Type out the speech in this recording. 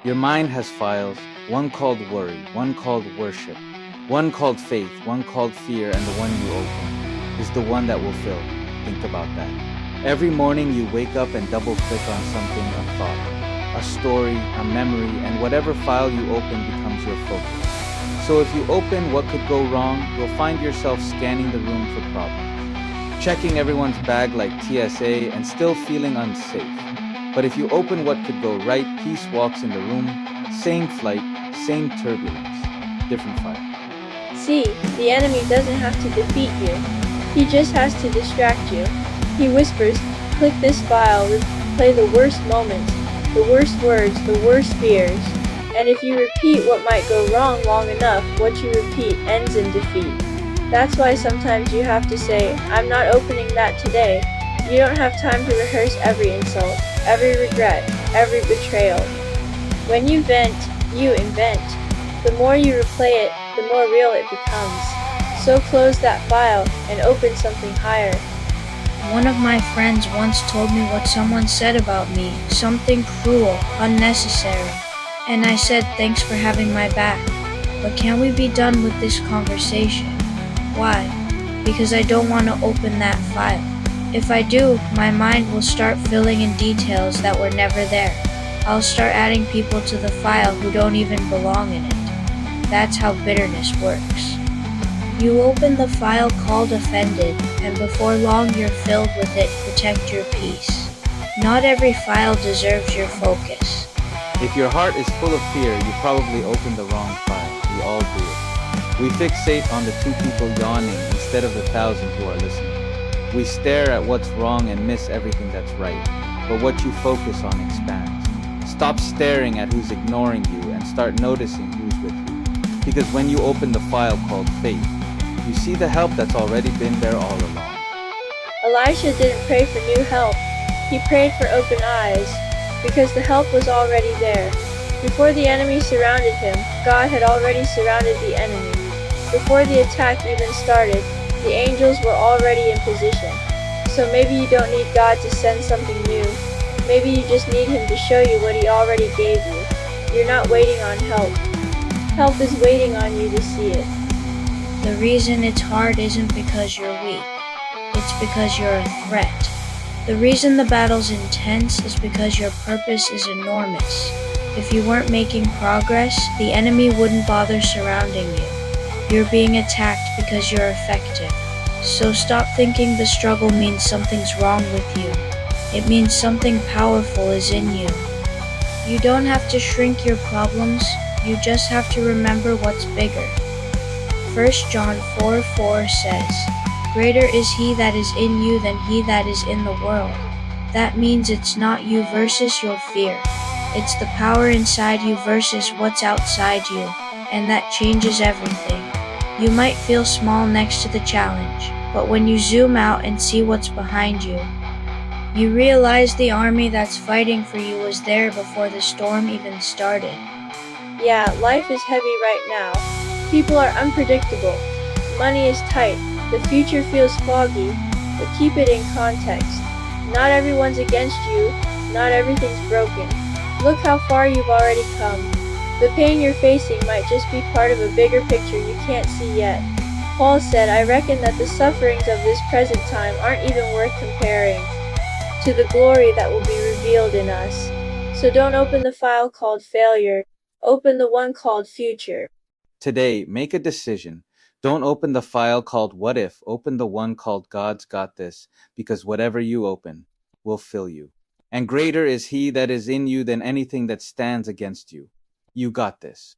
Your mind has files, one called worry, one called worship, one called faith, one called fear, and the one you open is the one that will fill. Think about that. Every morning you wake up and double click on something, a thought, a story, a memory, and whatever file you open becomes your focus. So if you open what could go wrong, you'll find yourself scanning the room for problems, checking everyone's bag like TSA and still feeling unsafe. But if you open what could go right, peace walks in the room, same flight, same turbulence, different file. See, the enemy doesn't have to defeat you. He just has to distract you. He whispers, click this file, replay the worst moments, the worst words, the worst fears. And if you repeat what might go wrong long enough, what you repeat ends in defeat. That's why sometimes you have to say, I'm not opening that today. You don't have time to rehearse every insult, every regret, every betrayal. When you vent, you invent. The more you replay it, the more real it becomes. So close that file and open something higher. One of my friends once told me what someone said about me, something cruel, unnecessary. And I said, thanks for having my back. But can we be done with this conversation? Why? Because I don't want to open that file. If I do, my mind will start filling in details that were never there. I'll start adding people to the file who don't even belong in it. That's how bitterness works. You open the file called offended, and before long you're filled with it. Protect your peace. Not every file deserves your focus. If your heart is full of fear, you probably opened the wrong file. We all do it. We fixate on the 2 people yawning instead of the 1,000 who are listening. We stare at what's wrong and miss everything that's right. But what you focus on expands. Stop staring at who's ignoring you and start noticing who's with you. Because when you open the file called faith, you see the help that's already been there all along. Elisha didn't pray for new help. He prayed for open eyes, because the help was already there. Before the enemy surrounded him, God had already surrounded the enemy. Before the attack even started, the angels were already in position. So maybe you don't need God to send something new. Maybe you just need Him to show you what He already gave you. You're not waiting on help. Help is waiting on you to see it. The reason it's hard isn't because you're weak. It's because you're a threat. The reason the battle's intense is because your purpose is enormous. If you weren't making progress, the enemy wouldn't bother surrounding you. You're being attacked because you're effective. So stop thinking the struggle means something's wrong with you. It means something powerful is in you. You don't have to shrink your problems, you just have to remember what's bigger. 1 John 4:4 says, Greater is he that is in you than he that is in the world. That means it's not you versus your fear. It's the power inside you versus what's outside you, and that changes everything. You might feel small next to the challenge, but when you zoom out and see what's behind you, you realize the army that's fighting for you was there before the storm even started. Yeah, life is heavy right now. People are unpredictable. Money is tight. The future feels foggy, but keep it in context. Not everyone's against you. Not everything's broken. Look how far you've already come. The pain you're facing might just be part of a bigger picture you can't see yet. Paul said, I reckon that the sufferings of this present time aren't even worth comparing to the glory that will be revealed in us. So don't open the file called failure. Open the one called future. Today, make a decision. Don't open the file called what if, open the one called God's got this, because whatever you open will fill you. And greater is he that is in you than anything that stands against you. You got this.